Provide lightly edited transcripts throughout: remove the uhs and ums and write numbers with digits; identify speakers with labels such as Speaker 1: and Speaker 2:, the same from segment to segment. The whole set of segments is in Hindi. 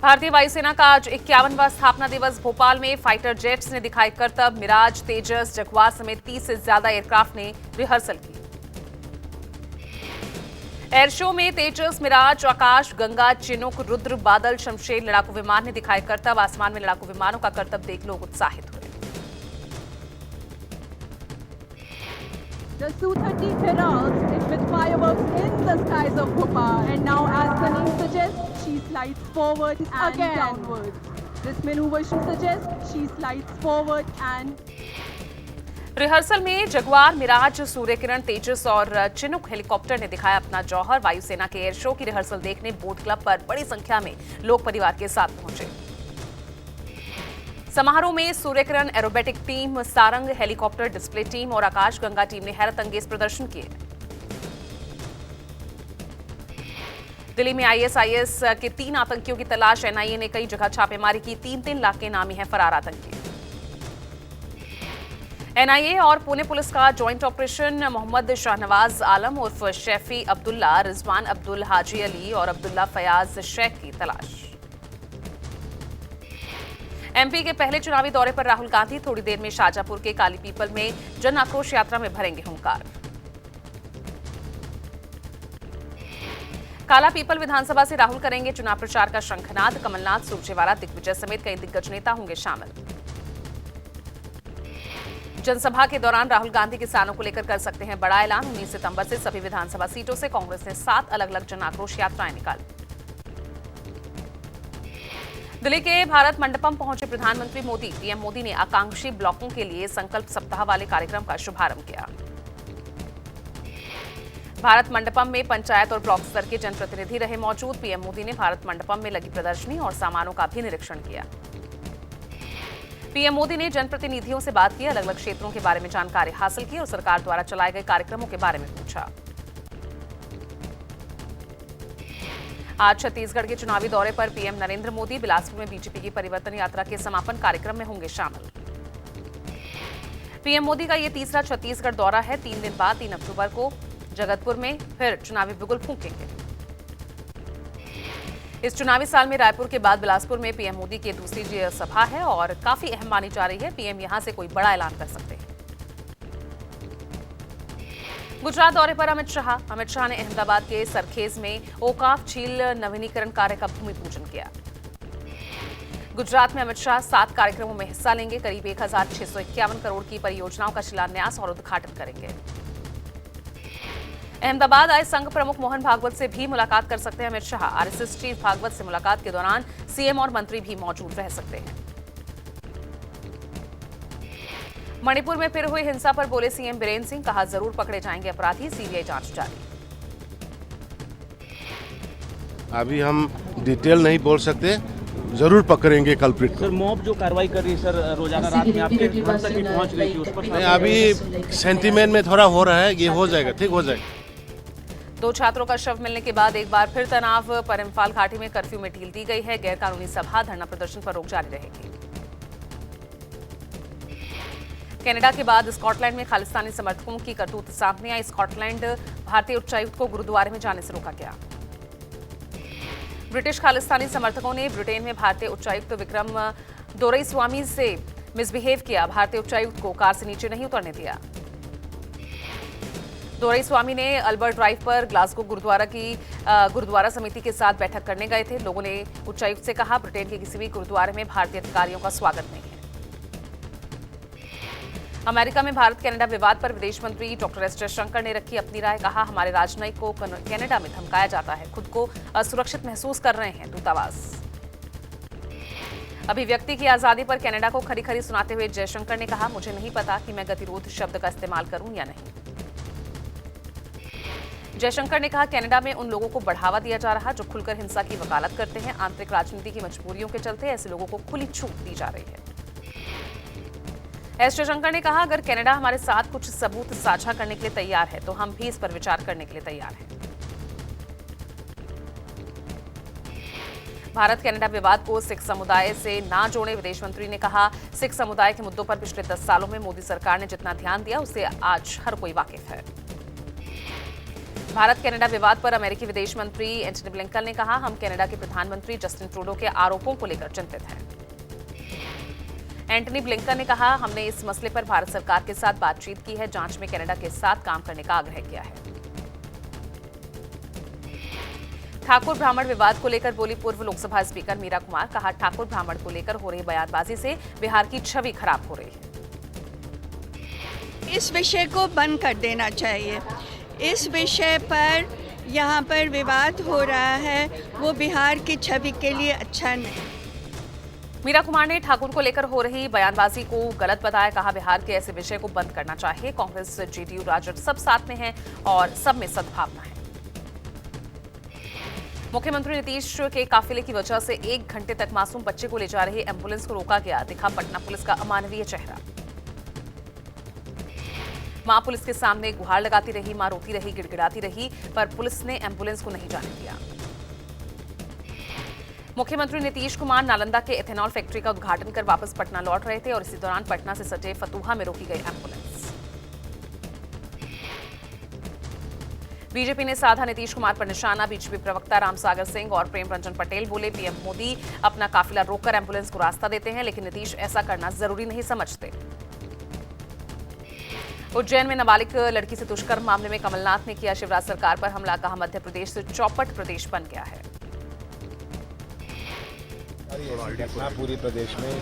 Speaker 1: भारतीय वायुसेना का आज 51वां स्थापना दिवस। भोपाल में फाइटर जेट्स ने दिखाई करतब। मिराज, तेजस, जगुआर समेत 30 से ज्यादा एयरक्राफ्ट ने रिहर्सल की। एयर शो में तेजस, मिराज, आकाश, गंगा, चिनुक, रुद्र, बादल, शमशेर लड़ाकू विमान ने दिखाई करतब। आसमान में लड़ाकू विमानों का करतब देख लोग उत्साहित हुए।
Speaker 2: The Su-30 heralds it with fireworks in the skies of Bhopal. And now, as the name suggests, she slides forward and downwards. This maneuver, she suggests, she slides forward and...
Speaker 1: rehearsal में जगुआर, मिराज, सूर्यकिरण, तेजस और चिनुक हेलीकॉप्टर ने दिखाया अपना जौहर। वायुसेना के एयर शो की रिहर्सल देखने बोट क्लब पर बड़ी संख्या में लोग परिवार के साथ पहुंचे। समारोह में Suryakiran aerobatic team, Sarang helicopter display team और आकाश गंगा टीम ने हैरत अंगेज प्रदर्शन किए। दिल्ली में आईएसआईएस के 3 आतंकियों की तलाश। एनआईए ने कई जगह छापेमारी की। 3-3 लाख के नामी है फरार आतंकी। एनआईए और पुणे पुलिस का जॉइंट ऑपरेशन। मोहम्मद शाहनवाज आलम उर्फ शैफी अब्दुल्ला, रिजवान अब्दुल हाजी अली और अब्दुल्ला फयाज शेख की तलाश। एमपी के पहले चुनावी दौरे पर राहुल गांधी थोड़ी देर में शाजापुर के काली पीपल में जन आक्रोश यात्रा में भरेंगे हुंकार। काला पीपल विधानसभा से राहुल करेंगे चुनाव प्रचार का शंखनाद। कमलनाथ, सुरजेवाला, दिग्विजय समेत कई दिग्गज नेता होंगे शामिल। जनसभा के दौरान राहुल गांधी किसानों को लेकर कर सकते हैं बड़ा ऐलान। 19 सितंबर से सभी विधानसभा सीटों से कांग्रेस ने 7 अलग अलग जन आक्रोश यात्राएं निकाली। दिल्ली के भारत मंडपम पहुंचे प्रधानमंत्री मोदी। पीएम मोदी ने आकांक्षी ब्लॉकों के लिए संकल्प सप्ताह वाले कार्यक्रम का शुभारंभ किया। भारत मंडपम में पंचायत और ब्लॉक स्तर के जनप्रतिनिधि रहे मौजूद। पीएम मोदी ने भारत मंडपम में लगी प्रदर्शनी और सामानों का भी निरीक्षण किया। पीएम मोदी ने जनप्रतिनिधियों से बात की, अलग अलग क्षेत्रों के बारे में जानकारी हासिल की और सरकार द्वारा चलाए गए कार्यक्रमों के बारे में पूछा। आज छत्तीसगढ़ के चुनावी दौरे पर पीएम नरेंद्र मोदी बिलासपुर में बीजेपी की परिवर्तन यात्रा के समापन कार्यक्रम में होंगे शामिल। पीएम मोदी का यह तीसरा छत्तीसगढ़ दौरा है। 3 दिन बाद 3 अक्टूबर को जगतपुर में फिर चुनावी बिगुल फूंकेंगे। इस चुनावी साल में रायपुर के बाद बिलासपुर में पीएम मोदी की दूसरी सभा है और काफी अहम मानी जा रही है। पीएम यहां से कोई बड़ा ऐलान कर सकते हैं। गुजरात दौरे पर अमित शाह ने अहमदाबाद के सरखेज में ओकाफ झील नवीनीकरण कार्य का भूमि पूजन किया। गुजरात में अमित शाह 7 कार्यक्रमों में हिस्सा लेंगे। करीब 1651 करोड़ की परियोजनाओं का शिलान्यास और उद्घाटन करेंगे। अहमदाबाद आए संघ प्रमुख मोहन भागवत से भी मुलाकात कर सकते हैं अमित शाह। आरएसएस चीफ भागवत से मुलाकात के दौरान सीएम और मंत्री भी मौजूद रह सकते हैं। मणिपुर में फिर हुई हिंसा पर बोले सीएम बीरेन सिंह, कहा जरूर पकड़े जाएंगे अपराधी, सीबीआई जांच जारी।
Speaker 3: अभी हम डिटेल नहीं बोल सकते, जरूर पकड़ेंगे कल्प्रिट को।
Speaker 4: सर मॉब जो कार्रवाई कर रही है सर, रोजाना रात में आपके घर तक भी पहुंच गई थी, उस पर
Speaker 3: नहीं, अभी सेंटीमेंट में थोड़ा हो रहा है, ये हो जाएगा, ठीक हो जाएगा।
Speaker 1: 2 छात्रों का शव मिलने के बाद एक बार फिर तनाव। पर इम्फाल घाटी में कर्फ्यू में ढील दी गई है। गैरकानूनी सभा, धरना प्रदर्शन पर रोक जारी रहेगी। कनाडा के बाद स्कॉटलैंड में खालिस्तानी समर्थकों की करतूत सामने आई। स्कॉटलैंड भारतीय उच्चायुक्त को गुरुद्वारे में जाने से रोका गया। ब्रिटिश खालिस्तानी समर्थकों ने ब्रिटेन में भारतीय उच्चायुक्त विक्रम दोरईस्वामी से मिसबिहेव किया। भारतीय उच्चायुक्त को कार से नीचे नहीं उतरने दिया। दोरईस्वामी ने अल्बर्ट ड्राइव पर ग्लासगो गुरुद्वारा समिति के साथ बैठक करने गए थे। लोगों ने उच्चायुक्त से कहा, ब्रिटेन के किसी भी गुरुद्वारे में भारतीय अधिकारियों का स्वागत नहीं है। अमेरिका में भारत कनाडा विवाद पर विदेश मंत्री डॉक्टर एस जयशंकर ने रखी अपनी राय। कहा, हमारे राजनयिक को कनाडा में धमकाया जाता है, खुद को असुरक्षित महसूस कर रहे हैं दूतावास। अभिव्यक्ति की आजादी पर कनाडा को खरी खरी सुनाते हुए जयशंकर ने कहा, मुझे नहीं पता कि मैं गतिरोध शब्द का इस्तेमाल करूं या नहीं। जयशंकर ने कहा, कनाडा में उन लोगों को बढ़ावा दिया जा रहा जो खुलकर हिंसा की वकालत करते हैं। आंतरिक राजनीति की मजबूरियों के चलते ऐसे लोगों को खुली छूट दी जा रही है। एस जयशंकर ने कहा, अगर कनाडा हमारे साथ कुछ सबूत साझा करने के लिए तैयार है तो हम भी इस पर विचार करने के लिए तैयार हैं। भारत कनाडा विवाद को सिख समुदाय से ना जोड़े, विदेश मंत्री ने कहा, सिख समुदाय के मुद्दों पर पिछले 10 सालों में मोदी सरकार ने जितना ध्यान दिया उससे आज हर कोई वाकिफ है। भारत कनाडा विवाद पर अमेरिकी विदेश मंत्री एंटनी ब्लिंकन ने कहा, हम कनाडा के प्रधानमंत्री जस्टिन ट्रूडो के आरोपों को लेकर चिंतित हैं। एंटनी ब्लिंकन ने कहा, हमने इस मसले पर भारत सरकार के साथ बातचीत की है, जांच में कनाडा के साथ काम करने का आग्रह किया है। ठाकुर ब्राह्मण विवाद को लेकर बोली पूर्व लोकसभा स्पीकर मीरा कुमार, कहा, ठाकुर ब्राह्मण को लेकर हो रही बयानबाजी से बिहार की छवि खराब हो रही है।
Speaker 5: इस विषय को बंद कर देना चाहिए। इस विषय पर यहाँ पर विवाद हो रहा है, वो बिहार की छवि के लिए अच्छा नहीं।
Speaker 1: मीरा कुमार ने ठाकुर को लेकर हो रही बयानबाजी को गलत बताया, कहा, बिहार के ऐसे विषय को बंद करना चाहिए। कांग्रेस, जेडीयू, राजद सब साथ में हैं और सब में सद्भावना है। मुख्यमंत्री नीतीश के काफिले की वजह से 1 घंटे तक मासूम बच्चे को ले जा रही एम्बुलेंस को रोका गया, दिखा पटना पुलिस का अमानवीय चेहरा। मां पुलिस के सामने गुहार लगाती रही, मां रोती रही, गिड़गिड़ाती रही, पर पुलिस ने एम्बुलेंस को नहीं जाने दिया। मुख्यमंत्री नीतीश कुमार नालंदा के एथेनॉल फैक्ट्री का उद्घाटन कर वापस पटना लौट रहे थे और इसी दौरान पटना से सटे फतुहा में रोकी गई एम्बुलेंस। बीजेपी ने साधा नीतीश कुमार पर निशाना। बीजेपी प्रवक्ता रामसागर सिंह और प्रेम रंजन पटेल बोले, पीएम मोदी अपना काफिला रोककर एम्बुलेंस को रास्ता देते हैं, लेकिन नीतीश ऐसा करना जरूरी नहीं समझते। उज्जैन में नाबालिग लड़की से दुष्कर्म मामले में कमलनाथ ने किया शिवराज सरकार पर हमला, कहा, मध्य प्रदेश से चौपट प्रदेश बन गया है।
Speaker 6: घटना पूरे प्रदेश में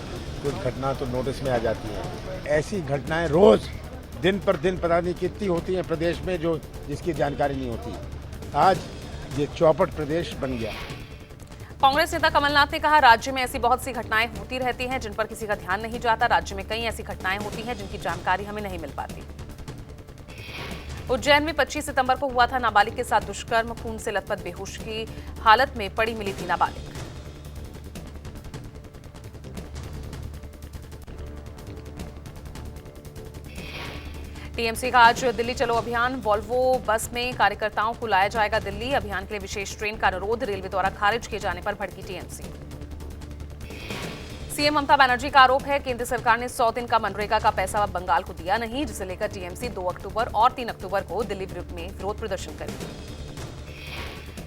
Speaker 6: कुछ घटना तो नोटिस में आ जाती है। ऐसी घटनाएं रोज दिन पर दिन पता नहीं कितनी होती हैं प्रदेश में, जो जिसकी जानकारी नहीं होती। आज ये चौपट प्रदेश बन गया।
Speaker 1: कांग्रेस नेता कमलनाथ ने कहा, राज्य में ऐसी बहुत सी घटनाएं होती रहती हैं जिन पर किसी का ध्यान नहीं जाता। राज्य में कई ऐसी घटनाएं होती हैं जिनकी जानकारी हमें नहीं मिल पाती। उज्जैन में 25 सितंबर को हुआ था नाबालिग के साथ दुष्कर्म, खून से लथपथ बेहोश की हालत में पड़ी मिली थी नाबालिग। टीएमसी का आज दिल्ली चलो अभियान, वॉल्वो बस में कार्यकर्ताओं को लाया जाएगा दिल्ली। अभियान के लिए विशेष ट्रेन का अनुरोध रेलवे द्वारा खारिज किए जाने पर भड़की टीएमसी। सीएम ममता बनर्जी का आरोप है, केंद्र सरकार ने 100 दिन का मनरेगा का पैसा बंगाल को दिया नहीं, जिसे लेकर टीएमसी 2 अक्टूबर और 3 अक्टूबर को दिल्ली में विरोध प्रदर्शन करेगी।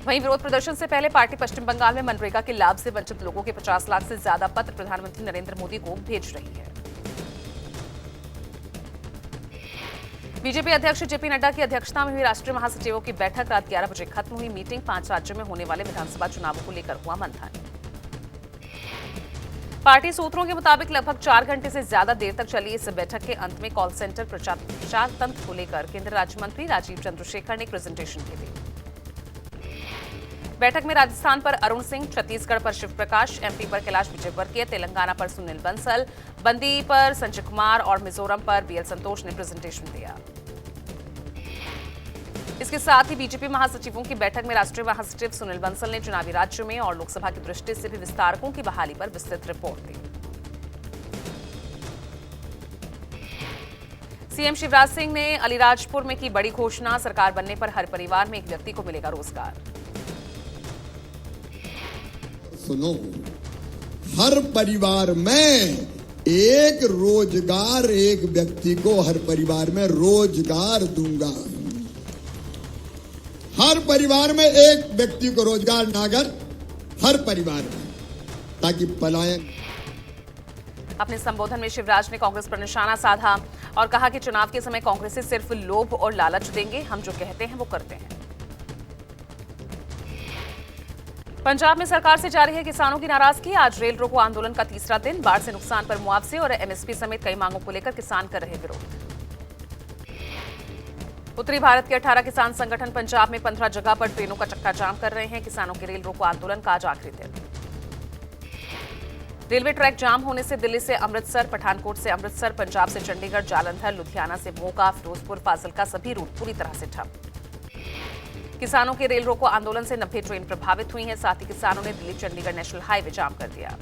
Speaker 1: वहीं विरोध प्रदर्शन से पहले पार्टी पश्चिम बंगाल में मनरेगा के लाभ से वंचित लोगों के 50 लाख से ज्यादा पत्र प्रधानमंत्री नरेंद्र मोदी को भेज रही है। बीजेपी अध्यक्ष जेपी नड्डा की अध्यक्षता में हुई राष्ट्रीय महासचिवों की बैठक रात 11 बजे खत्म हुई। मीटिंग 5 राज्यों में होने वाले विधानसभा चुनावों को लेकर हुआ मंथन। पार्टी सूत्रों के मुताबिक लगभग 4 घंटे से ज्यादा देर तक चली इस बैठक के अंत में कॉल सेंटर प्रचार तंत्र को लेकर केंद्रीय राज्य मंत्री राजीव चंद्रशेखर ने एक प्रेजेंटेशन की थी। बैठक में राजस्थान पर अरुण सिंह, छत्तीसगढ़ पर शिव प्रकाश, एमपी पर कैलाश विजयवर्गीय, तेलंगाना पर सुनील बंसल, बंदी पर संजय कुमार और मिजोरम पर बीएल संतोष ने प्रेजेंटेशन दिया। इसके साथ ही बीजेपी महासचिवों की बैठक में राष्ट्रीय महासचिव सुनील बंसल ने चुनावी राज्यों में और लोकसभा की दृष्टि से भी विस्तारकों की बहाली पर विस्तृत रिपोर्ट दी। सीएम शिवराज सिंह ने अलीराजपुर में की बड़ी घोषणा, सरकार बनने पर हर परिवार में एक व्यक्ति को मिलेगा रोजगार।
Speaker 7: सुनो, हर परिवार में एक रोजगार, एक व्यक्ति को हर परिवार में रोजगार दूंगा। हर परिवार में एक व्यक्ति को रोजगार, नागर हर परिवार में, ताकि पलायन।
Speaker 1: अपने संबोधन में शिवराज ने कांग्रेस पर निशाना साधा और कहा कि चुनाव के समय कांग्रेसी सिर्फ लोभ और लालच देंगे, हम जो कहते हैं वो करते हैं। पंजाब में सरकार से जारी है किसानों की नाराजगी। आज रेल रोको आंदोलन का तीसरा दिन। बाढ़ से नुकसान पर मुआवजे और एमएसपी समेत कई मांगों को लेकर किसान कर रहे विरोध। उत्तरी भारत के 18 किसान संगठन पंजाब में 15 जगह पर ट्रेनों का चक्का जाम कर रहे हैं। किसानों के रेल रोको आंदोलन का आज आखिरी दिन। रेलवे ट्रैक जाम होने से दिल्ली से अमृतसर, पठानकोट से अमृतसर, पंजाब से चंडीगढ़, जालंधर, लुधियाना से मोगा, फिरोजपुर, फाजिलका सभी रूट पूरी तरह से ठप। किसानों के रेल रोको आंदोलन से 90 ट्रेन प्रभावित हुई हैं। साथ ही किसानों ने दिल्ली चंडीगढ़ नेशनल हाईवे जाम कर दिया।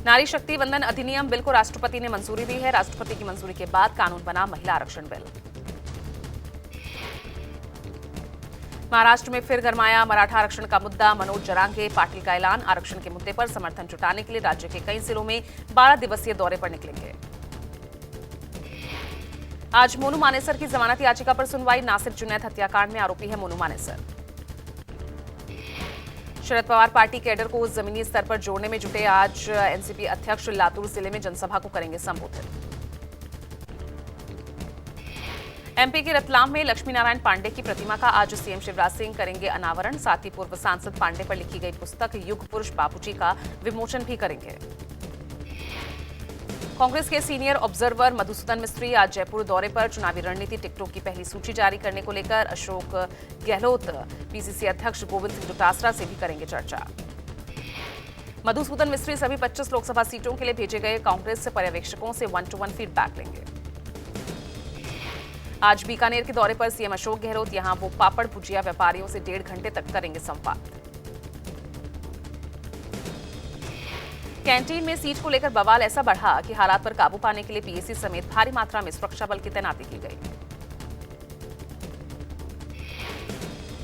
Speaker 1: नारी शक्ति वंदन अधिनियम बिल को राष्ट्रपति ने मंजूरी दी है। राष्ट्रपति की मंजूरी के बाद कानून बना महिला आरक्षण बिल। महाराष्ट्र में फिर गरमाया मराठा आरक्षण का मुद्दा। मनोज जरांगे पाटिल का ऐलान, आरक्षण के मुद्दे पर समर्थन जुटाने के लिए राज्य के कई जिलों में 12 दिवसीय दौरे पर निकलेंगे। आज मोनू मानेसर की जमानत याचिका पर सुनवाई। नासिर जुनैद हत्याकांड में आरोपी है मोनू मानेसर। शरद पवार पार्टी कैडर को जमीनी स्तर पर जोड़ने में जुटे। आज एनसीपी अध्यक्ष लातूर जिले में जनसभा को करेंगे संबोधित। एमपी के रतलाम में लक्ष्मी नारायण पांडे की प्रतिमा का आज सीएम शिवराज सिंह करेंगे अनावरण। साथ ही पूर्व सांसद पांडे पर लिखी गई पुस्तक युग पुरुष बापूजी का विमोचन भी करेंगे। कांग्रेस के सीनियर ऑब्जर्वर मधुसूदन मिस्त्री आज जयपुर दौरे पर। चुनावी रणनीति टिकटों की पहली सूची जारी करने को लेकर अशोक गहलोत पीसीसी अध्यक्ष गोविंद सिंह डोटासरा से भी करेंगे चर्चा। मधुसूदन मिस्त्री सभी 25 लोकसभा सीटों के लिए भेजे गए कांग्रेस पर्यवेक्षकों से 1-to-1 फीडबैक लेंगे। आज बीकानेर के दौरे पर सीएम अशोक गहलोत। यहां वो पापड़ भुजिया व्यापारियों से 1.5 घंटे तक करेंगे संवाद। कैंटीन में सीट को लेकर बवाल ऐसा बढ़ा कि हालात पर काबू पाने के लिए पीएसी समेत भारी मात्रा में सुरक्षा बल की तैनाती की गई।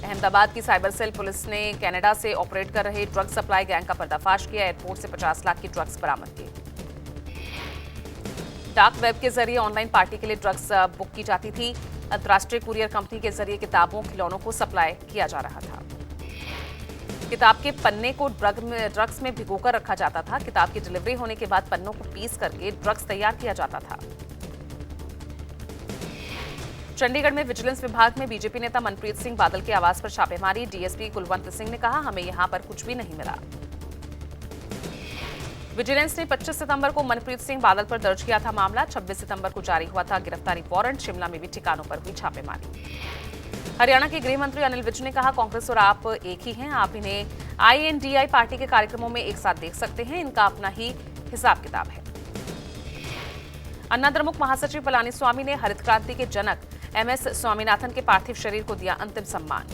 Speaker 1: अहमदाबाद की साइबर सेल पुलिस ने कनाडा से ऑपरेट कर रहे ड्रग सप्लाई गैंग का पर्दाफाश किया। एयरपोर्ट से 50 लाख की ड्रग्स बरामद की। डार्क वेब के जरिए ऑनलाइन पार्टी के लिए ड्रग्स बुक की जाती थी। अंतर्राष्ट्रीय कुरियर कंपनी के जरिए किताबों खिलौनों को सप्लाई किया जा रहा था। किताब के पन्ने को ड्रग्स में भिगोकर रखा जाता था। किताब की डिलीवरी होने के बाद पन्नों को पीस करके ड्रग्स तैयार किया जाता था। चंडीगढ़ में विजिलेंस विभाग में बीजेपी नेता मनप्रीत सिंह बादल के आवास पर छापेमारी। डीएसपी कुलवंत सिंह ने कहा, हमें यहां पर कुछ भी नहीं मिला। विजिलेंस ने 25 सितंबर को मनप्रीत सिंह बादल पर दर्ज किया था मामला। 26 सितंबर को जारी हुआ था गिरफ्तारी वारंट। शिमला में भी ठिकानों पर हुई छापेमारी। हरियाणा के गृह मंत्री अनिल विज ने कहा, कांग्रेस और आप एक ही हैं। आप इन्हें INDI पार्टी के कार्यक्रमों में एक साथ देख सकते हैं। इनका अपना ही हिसाब किताब है। अन्ना द्रमुक महासचिव पलानीस्वामी ने हरित क्रांति के जनक MS स्वामीनाथन के पार्थिव शरीर को दिया अंतिम सम्मान।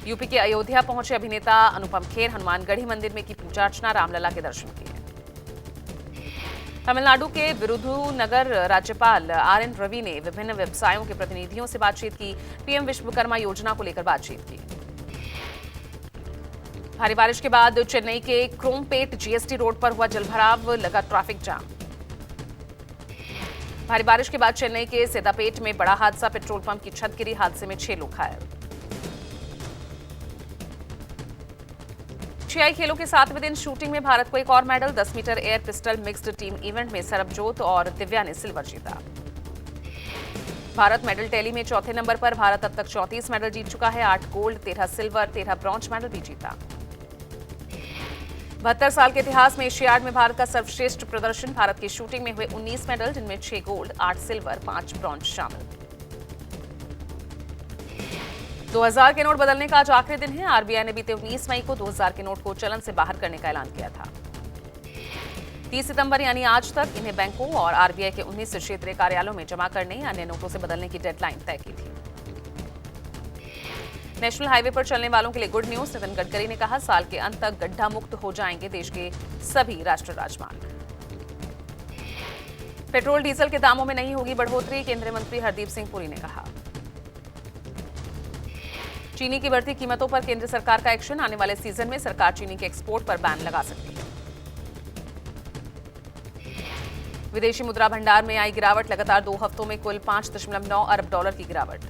Speaker 1: यूपी के अयोध्या पहुंचे अभिनेता अनुपम खेर। हनुमानगढ़ी मंदिर में की पूजा अर्चना। रामलला के दर्शन किए। तमिलनाडु के विरुधुनगर राज्यपाल RN रवि ने विभिन्न व्यवसायों के प्रतिनिधियों से बातचीत की। पीएम विश्वकर्मा योजना को लेकर बातचीत की। भारी बारिश के बाद चेन्नई के क्रोमपेट GST रोड पर हुआ जलभराव। लगा ट्रैफिक जाम। भारी बारिश के बाद चेन्नई के सेदापेट में बड़ा हादसा। पेट्रोल पंप की छत गिरी। हादसे में 6 लोग घायल। एशियाई खेलों के 7वें दिन शूटिंग में भारत को एक और medal. 10 metre air pistol mixed team event में सरबजोत और दिव्या ने सिल्वर जीता। भारत मेडल टैली में चौथे नंबर पर। भारत अब तक 34 मेडल जीत चुका है। 8 गोल्ड, 13 सिल्वर, 13 ब्रॉन्ज मेडल भी जीता। 72 साल के इतिहास में एशियाड में भारत का सर्वश्रेष्ठ प्रदर्शन। भारत की शूटिंग में हुए 19 मेडल, जिनमें 6 गोल्ड, 8 सिल्वर, 5 ब्रॉन्ज शामिल। 2000 के नोट बदलने का आज आखिरी दिन है। आरबीआई ने बीते 19 मई को 2000 के नोट को चलन से बाहर करने का ऐलान किया था। 30 सितंबर यानी आज तक इन्हें बैंकों और आरबीआई के 19 क्षेत्रीय कार्यालयों में जमा करने या अन्य नोटों से बदलने की डेडलाइन तय की थी। नेशनल हाईवे पर चलने वालों के लिए गुड न्यूज। नितिन गडकरी ने कहा, साल के अंत तक गड्ढा मुक्त हो जाएंगे देश के सभी राष्ट्रीय राजमार्ग। पेट्रोल डीजल के दामों में नहीं होगी बढ़ोतरी। केंद्रीय मंत्री हरदीप सिंह पुरी ने कहा। चीनी की बढ़ती कीमतों पर केंद्र सरकार का एक्शन। आने वाले सीजन में सरकार चीनी के एक्सपोर्ट पर बैन लगा सकती है। विदेशी मुद्रा भंडार में आई गिरावट। लगातार 2 हफ्तों में कुल $5.9 अरब की गिरावट।